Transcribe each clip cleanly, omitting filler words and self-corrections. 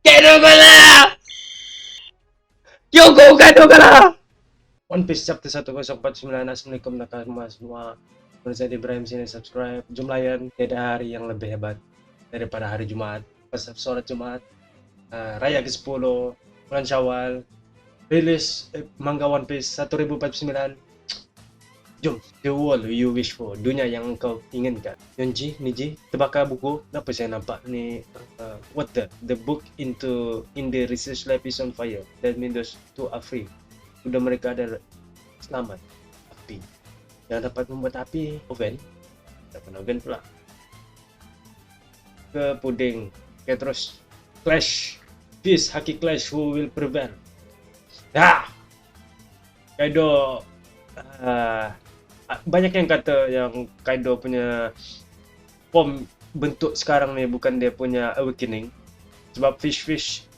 Kaido kana! Kyoko Kaido kana! One Piece chapter 1049. Assalamualaikum nakama semua. Saya Ibrahim sini subscribe. Jumlahan tidak ada hari yang lebih hebat daripada hari Jumat. Pas sholat Jumat, Raya ke-10 bulan Syawal, rilis manga One Piece 1049. Jom, the world you wish for, dunia yang kau inginkan. Yonji, Niji, terbakar buku. Kenapa saya nampak ni? What the book in the research lab is on fire. That means those two are free. Sudah mereka ada selamat. Api. Yang dapat membuat api, oven. Dapat oven pula. Ke puding. Ke terus. Clash. This Haki Clash who will prevail. Kaido banyak yang kata yang Kaido punya form bentuk sekarang ni bukan dia punya awakening, sebab fish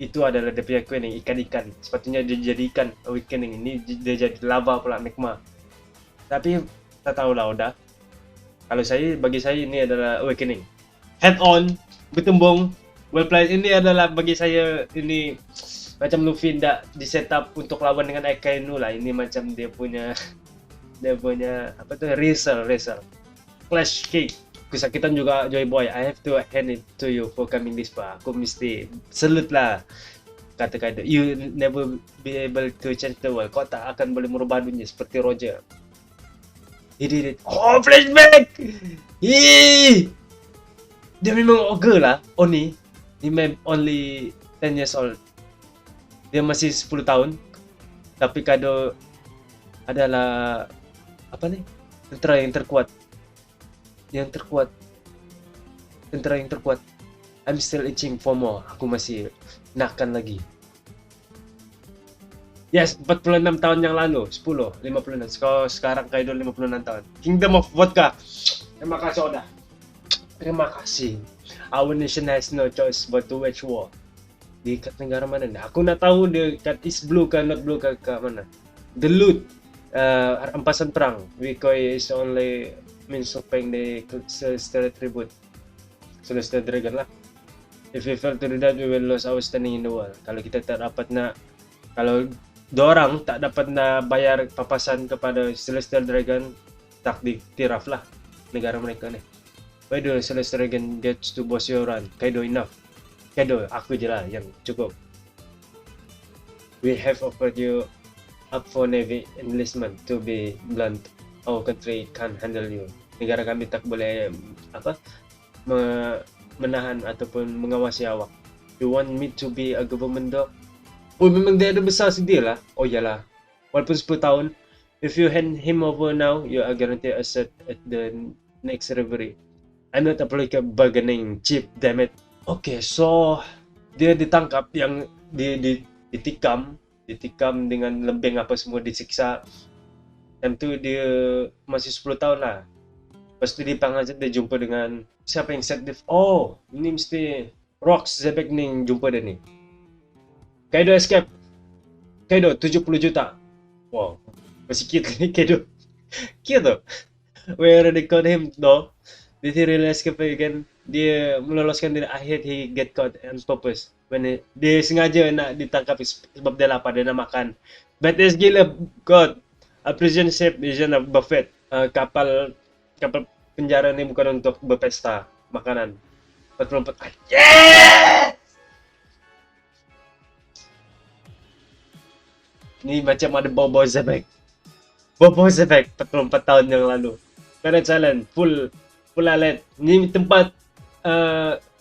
itu adalah dia punya awakening, ikan sepatutnya dia jadi ikan awakening, ini dia jadi lava pula magma. Tapi tak tahulah udah. Kalau bagi saya ini adalah awakening, head on, bertembung, well played. Ini adalah bagi saya ini macam Luffy tidak di setup untuk lawan dengan Akainu lah. Ini macam dia punya apa tuh, racer Clash Cake. Kesakitan juga Joy Boy. I have to hand it to you for coming this far. Aku mesti salute lah, kata Kaido. You never be able to change the world. Kau tak akan boleh merubah dunia seperti Roger. He did it. Oh, flashback. Dia memang ogre lah, Oni. He may only 10 years old. Dia masih 10 tahun. Tapi Kaido adalah apa nih? Tentara yang terkuat. Tentara yang terkuat. I'm still itching for more. Aku masih nakkan lagi. Yes, 46 tahun yang lalu. 10, 56. Sekarang Kaido 56 tahun. Kingdom of Vodka. Terima kasih Oda. Terima kasih. Our nation has no choice but to wage war. Di negara mana nih? Aku nak tahu dia kat East Blue kan, North Blue ke mana? The loot. Rampasan perang. Wikoi is only means of paying the Celestial tribute. Celestial Dragon lah. If we fail to do that, we will lose our standing in the world. Kalau kita tak dapat kalau dorang tak dapat bayar papasan kepada Celestial Dragon, tak ditiraf lah negara mereka nih. Why do Celestial Dragon gets to boss you around? Kaido enough. Kaido, aku je lah yang cukup. We have offered you up for Navy enlistment. To be blunt, our country can't handle you. Negara kami tak boleh menahan ataupun mengawasi awak. You want me to be a government dog? Oh, memang dia ada besar sedih lah. Oh iyalah, walaupun 10 tahun. If you hand him over now, you are guaranteed a seat at the next reverie. I'm not a political bargaining chip, damn it. Okay, so dia ditangkap, yang ditikam dengan lembing apa semua, disiksa. Time tu dia masih 10 tahun lah. Lepas tu dia jumpa dengan siapa yang set dia. Oh, ini mesti Rocks Zebek ni yang jumpa dia ni. Kaido escape. Kaido 70 juta. Wow, masih cute ni Kaido. Cute tu. We already caught him though. Did he really escape again? Dia meloloskan diri. Akhir he get caught on purpose. Dia sengaja nak ditangkap sebab dia lapar, dia nak makan. But it's gila God. A prison ship isn't a buffet. Kapal penjara ni bukan untuk berpesta makanan. 44. Yeah! Ni macam ada Bobo Zebek. 44 tahun yang lalu. Kena challenge full alet. Ni tempat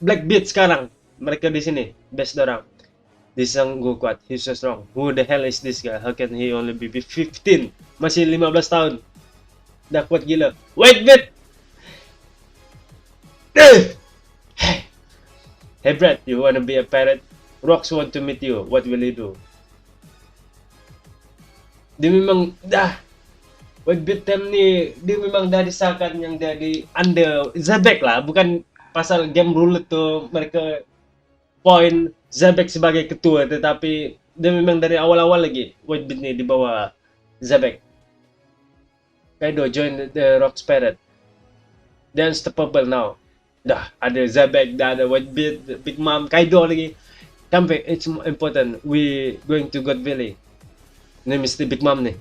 Black Beat sekarang. Mereka di sini, best orang. This sanggup kuat, he's so strong. Who the hell is this guy? How can he only be 15? Masih 15 tahun. Dah kuat gila. Wait, bit. Hey Brad, you wanna be a parrot? Rocks want to meet you. What will you do? Dia memang dah. Wait, bit time ni dia memang dah disahkan yang dari under Zebek lah, bukan pasal game rule tu mereka point Zebek sebagai ketua, tetapi dia memang dari awal-awal lagi Whitebeard ni di bawah Zebek. Kaido join the Rock Spirit. They're unstoppable now. Dah ada Zabek, dah ada Whitebeard, Big Mom, Kaido lagi. Come back, it's important. We going to God Valley. Ni mesti Big Mom ni.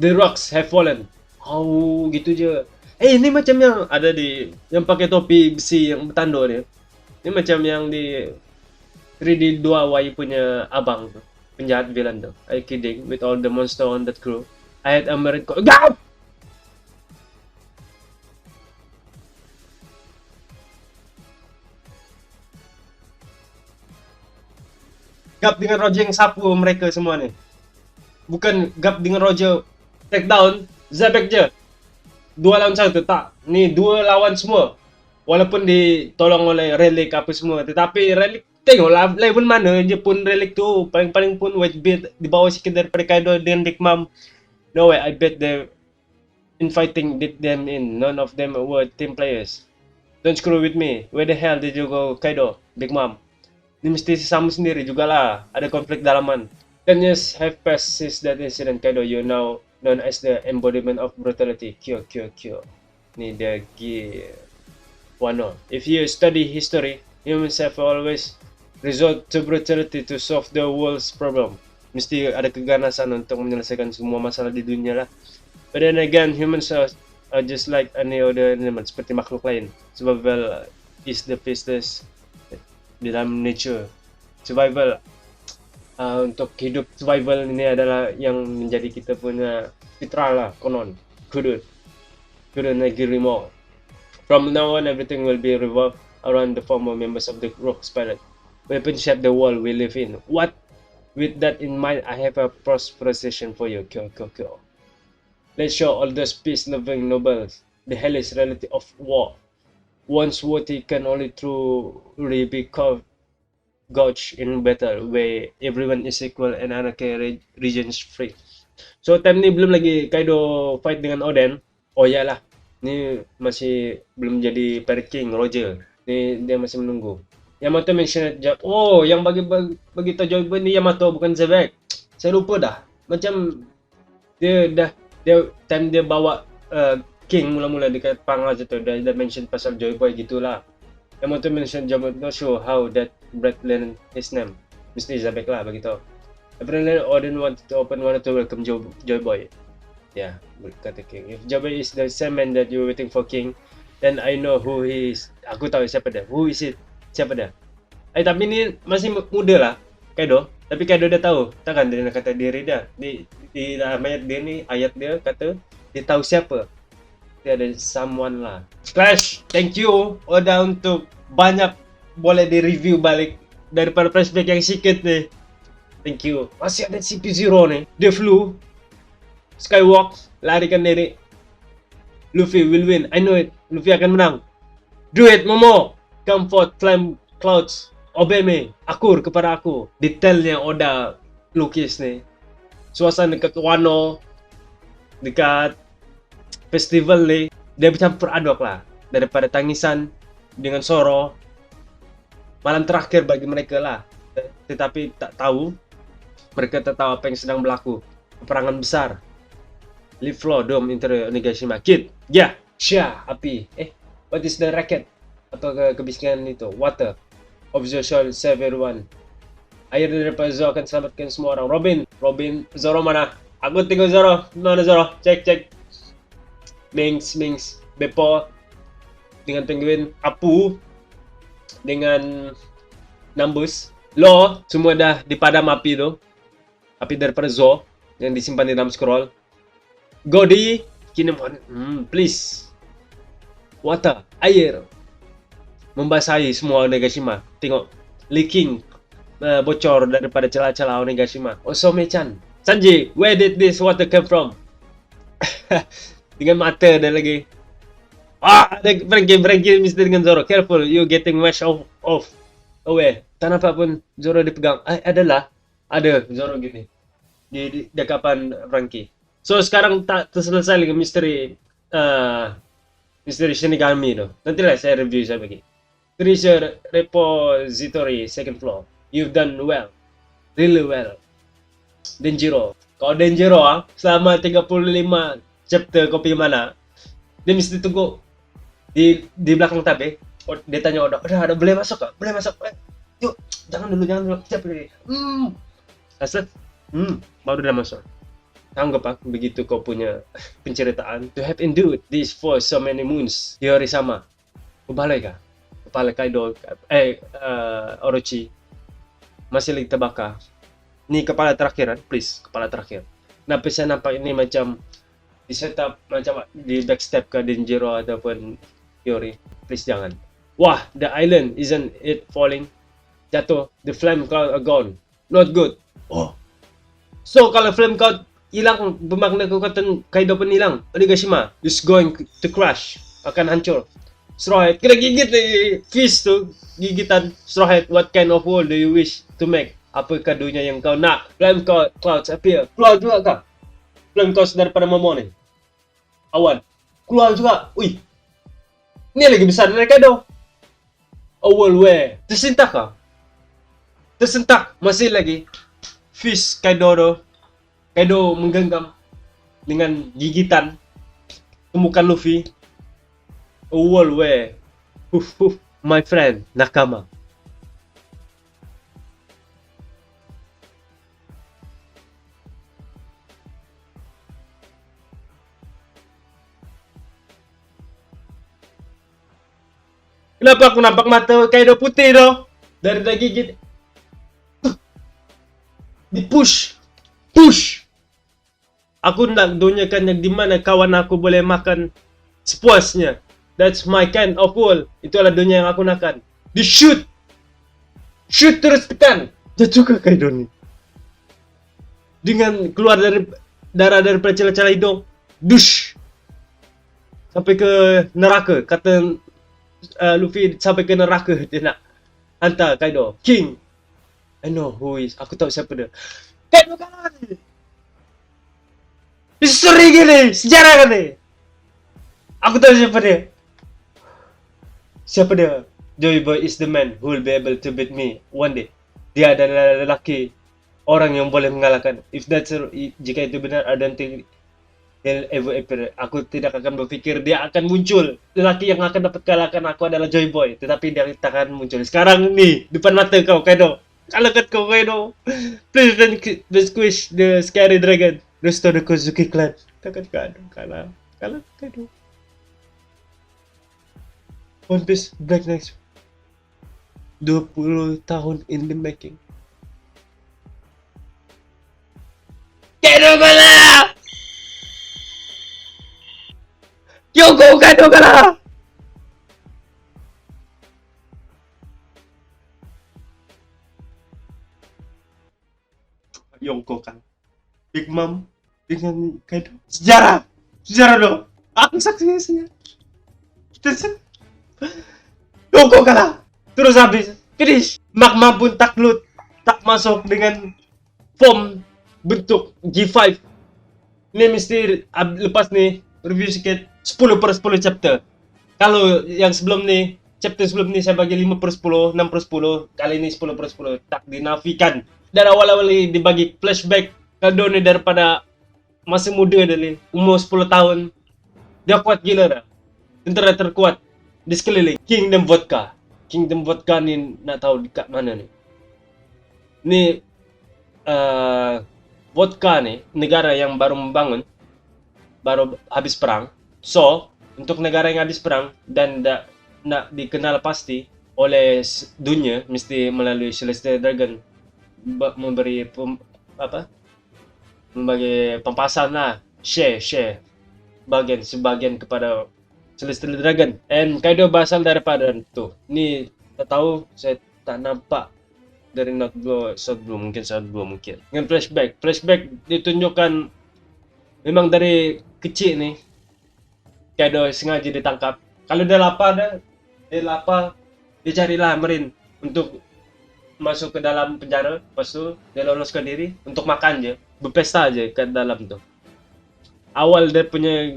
The rocks have fallen. Oh, gitu je. Ni macam yang ada di yang pakai topi besi yang bertanduk ni. Ni macam yang di 3D2Y punya abang tu. Penjahat villain tu. Are you kidding? With all the monster on that crew. I had a married Gap! Gap dengan Roger yang sapu mereka semua ni. Bukan Gap dengan Roger take down Zabek je. 2 lawan 1 tak. Ni 2 lawan semua. Walaupun ditolong oleh Relic apa semua, tetapi Relic tengoklah level mana je pun Relic tu paling-paling pun Whitebeard di bawah sikit daripada Kaido dengan Big Mom. No way, I bet the infighting did them in. None of them were team players. Don't screw with me. Where the hell did you go, Kaido, Big Mom? Ni mesti sama sendiri jugalah. Ada konflik dalaman. 10 years have passed since that incident, Kaido. You now known as the embodiment of brutality. Kyo, kyo, kyo. Ni dia Wano. If you study history, humans have always resort to brutality to solve the world's problem. Mesti ada keganasan untuk menyelesaikan semua masalah di dunia lah. But then again, humans are just like any other animal, seperti makhluk lain. Survival is the fastest di dalam nature. Survival untuk hidup survival ini adalah yang menjadi kita punya fitrah lah, konon. Couldn't agree more. From now on, everything will be revolved around the former members of the Rock Spirit. Weapons shape the world we live in. What? With that in mind, I have a proposition for you. Kyo. Let's show all those peace-loving nobles the hellish reality of war. Once worthy can only truly be gouged in battle, where everyone is equal and anarchy regions free. So time ni belum lagi Kaido fight dengan Oden. Oh iyalah, ni masih belum jadi Pirate King Roger. Ni dia masih menunggu. Yamato mention it. Oh, yang bagi tahu jawapan ni Yamato bukan Zabek. Saya lupa dah. Macam dia time dia bawa King mula-mula dekat Pangas tu dah mention pasal Joy Boy gitulah. Yamato mention Yamato not sure how that Brett learned his name. Mesti Zabek lah bagi tahu. Apparently Odin wanted to open one to welcome Joy Boy. Yeah, kata King. If Joy Boy is the same man that you waiting for, King, then I know who he is. Aku tahu siapa dia. Who is it? Siapa dia? Tapi ni masih muda lah, Kaido. Tapi Kaido dah tahu. Takkan dia nak kata diri dia. Di dalam ayat dia ni, ayat dia kata dia tahu siapa. Dia ada someone lah. Clash, thank you. Udah untuk banyak boleh di-review balik daripada flashback yang sikit ni. Thank you. Masih ada CP0 ni. Dia flew. Skywalk, larikan diri. Luffy will win. I know it. Luffy akan menang. Do it, Momo. Come forth, climb clouds. Obey me. Akur kepada aku. Detailnya Oda lukis ni. Suasana dekat Wano. Dekat festival ni. Dia bercampur aduk lah. Daripada tangisan dengan Zoro. Malam terakhir bagi mereka lah. Tetapi tak tahu. Mereka tak tahu apa yang sedang berlaku. Peperangan besar. Leaf floor dome interior Onigashima. Kid. Yeah. Sha. Api. What is the racket? Atau kebisingan itu? Water. Observe shall save everyone. Air daripada Zoro akan selamatkan semua orang. Robin. Zoro mana? Aku tengok Zoro. Mana Zoro? Cek. Minx. Beppo. Dengan penguin. Apu. Dengan Numbers. Law. Semua dah dipadam api tu. Api daripada Zoro. Yang disimpan di dalam scroll. Godi. Kinemon. Please. Water. Air. Membasahi semua Onigashima. Tengok. Leaking. Bocor daripada celah-celah Onigashima. Osome-chan. Sanji. Where did this water come from? Dengan mata dia lagi. Ada Frankie mesti dengan Zoro. Careful. You getting washed off. Away. Tak nampak pun Zoro dipegang. Ada Zoro gini. Di dekapan Frankie. So sekarang tak terselesai lagi misteri Shinigami tu. Nantilah saya review saya bagi. Treasure Repository second floor. You've done well. Really well. Denjiro. Kalau Denjiro selama 35 chapter kopi mana, dia mesti tunggu di belakang tabe. Dia tanya udah boleh masuk kak, boleh masuk. Yuk, jangan dulu, siap dulu. Asal, baru dia masuk. Anggap aku begitu kau punya penceritaan. To have endured this for so many moons. Hiyori sama. Kebalik kah? Kepala Kaido, Orochi. Masih lagi terbakar. Ni kepala terakhir kan, please. Kepala terakhir. Kenapa saya nampak ini macam di setup, macam di backstep ke Denjiro ataupun Hiyori. Please jangan. Wah, the island, isn't it falling? Jatuh. The flame cloud are gone. Not good. Oh. So, kalau flame cloud hilang, bermakna kekuatan Kaido pun hilang. Onigashima is going to crash. Akan hancur. Straw Hat. Kena gigit fish tu. Gigitan Straw Hat. What kind of world do you wish to make? Apa kadunya yang kau nak? Flame clouds appear. Keluar juga kah? Flame clouds daripada Momo ni. Awan. Keluar juga. Ui. Ni lagi besar dari Kaido. A world where tersentak kah? Tersentak. Masih lagi. Fish Kaido tu. Kaido menggenggam dengan gigitan temukan Luffy. A world where my friend, nakama. Kenapa aku nampak mata Kaido putih tu? Dari gigit. Di push. Aku nak dunyakan yang dimana kawan aku boleh makan sepuasnya. That's my kind of world. Itulah dunia yang aku nakkan. Di shoot terus tekan. Jatuh ke Kaido ni dengan keluar dari darah daripada celah-celah hidung. Dush sampai ke neraka. Kata Luffy sampai ke neraka. Dia nak hantar Kaido. King, I know who is. Aku tahu siapa dia. Kaido kalah ni. History gini, sejarah gini. Aku tahu siapa dia. Siapa dia? Joy Boy is the man who will be able to beat me one day. Dia adalah lelaki, orang yang boleh mengalahkan. If that's jika itu benar, I don't think he'll ever appear. Aku tidak akan berpikir dia akan muncul. Lelaki yang akan dapat kalahkan aku adalah Joy Boy. Tetapi dia tak akan muncul. Sekarang ni, depan mata kau, Kaido. Kalahkan kau, Kaido. Please don't squish the scary dragon. Restore the Kozuki clan. Takkan Kaido kalah Kaido. One Piece Black Knight 20 tahun in the making. Kaido kalah! Yonko Kaido kalah! Yonko kalah. Big Mom dengan Kaido. Sejarah dong. Aku saksinya. Yonko kalah. Terus habis. Finish. Magma pun tak masuk dengan form bentuk G5. Ini mesti lepas ni review sikit 10/10 chapter. Kalau yang sebelum ni, chapter sebelum ni saya bagi 5/10, 6/10. Kali ini 10/10. Tak dinafikan. Dan awal-awal dibagi flashback Kaido ni daripada masih muda dari umur 10 tahun. Dia kuat gila dah. Tentera terkuat di sekeliling. Kingdom Vodka ni nak tahu dekat mana ni. Ni Vodka ni negara yang baru membangun, baru habis perang. So, untuk negara yang habis perang dan nak dikenal pasti oleh dunia, mesti melalui Celestial Dragon memberi membagi pampasan lah, share sebagian kepada Celestial Dragon. And Kaido berasal daripada tu. Ni tak tahu, saya tak nampak dari Not Blue, Sword Blue mungkin. Dengan flashback ditunjukkan memang dari kecil ni Kaido sengaja ditangkap. Kalau dia lapar, dia carilah Marine untuk masuk ke dalam penjara. Lepas tu dia loloskan diri untuk makan je, berpesta aja kat dalam tu. Awal dia punya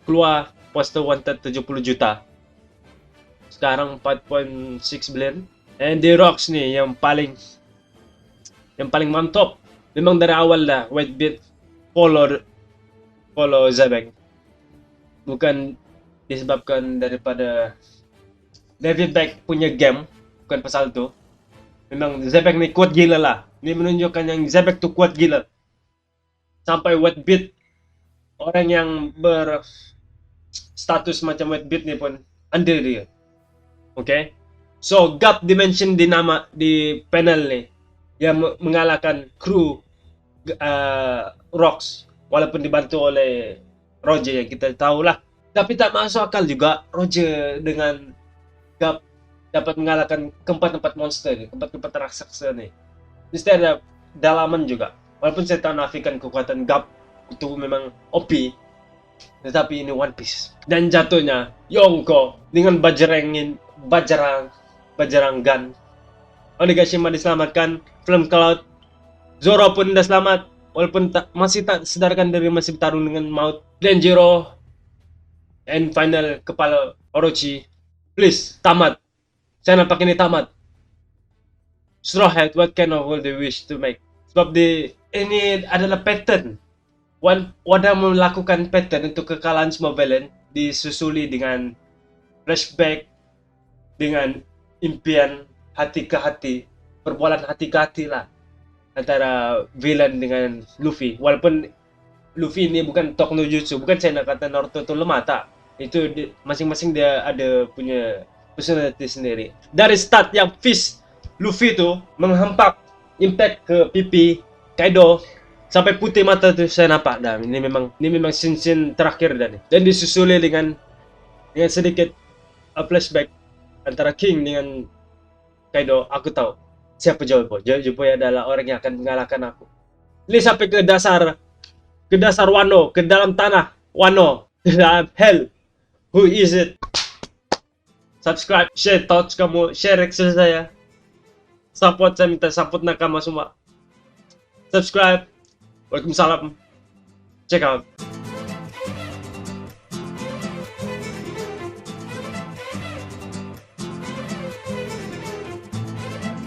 keluar poster wanted 70 juta. Sekarang 4.6 billion. And the Rocks ni yang paling mantap. Memang dari awal dah Whitebeard follow Zebek. Bukan disebabkan daripada Level back punya game, bukan pasal itu. Memang Zebek nih kuat gila lah. Ini menunjukkan yang Zebek tuh kuat gila. Sampai Whitebeard, orang yang berstatus macam Whitebeard nih pun under dia. Oke? So, Gap dimension di nama di panel nih yang mengalahkan kru Rocks walaupun dibantu oleh Roger yang kita tahu lah. Tapi tak masuk akal juga Roger dengan Gap dapat mengalahkan keempat-empat monster nih, keempat-empat raksasa nih. Mesti ada dalaman juga. Walaupun saya tahu nafikan kekuatan Gap itu memang OP, tetapi ini One Piece. Dan jatuhnya Yonko dengan Bajarangan Onigashima diselamatkan, Flame Cloud, Zoro pun udah selamat, walaupun masih tak sedarkan dari masih bertarung dengan maut. Denjiro, and final kepala Orochi, please tamat. Saya nampak ini tamat. Straw Hat, what kind of world they wish to make? Sebab ini adalah pattern. Wada melakukan pattern untuk kekalahan semua villain disusuli dengan flashback, dengan impian hati ke hati, perbualan hati ke hati lah antara villain dengan Luffy. Walaupun Luffy ini bukan Tok no Jutsu, bukan saya nak kata Naruto itu lemah, tak. Itu masing-masing dia ada punya personality sendiri. Dari start yang Fist Luffy tu menghempak impact ke pipi Kaido sampai putih mata tu saya nampak dah. Ini memang scene terakhir dah ni. Dan disusuli dengan sedikit flashback antara King dengan Kaido. Aku tahu siapa Joyboy. Joyboy adalah orang yang akan mengalahkan aku. Ini sampai ke dasar Wano, ke dalam tanah Wano, ke dalam hell. Who is it? Subscribe, share thoughts kamu, share reaction saya. Support, saya minta support nakama semua. Subscribe. Waalaikumsalam. Check out.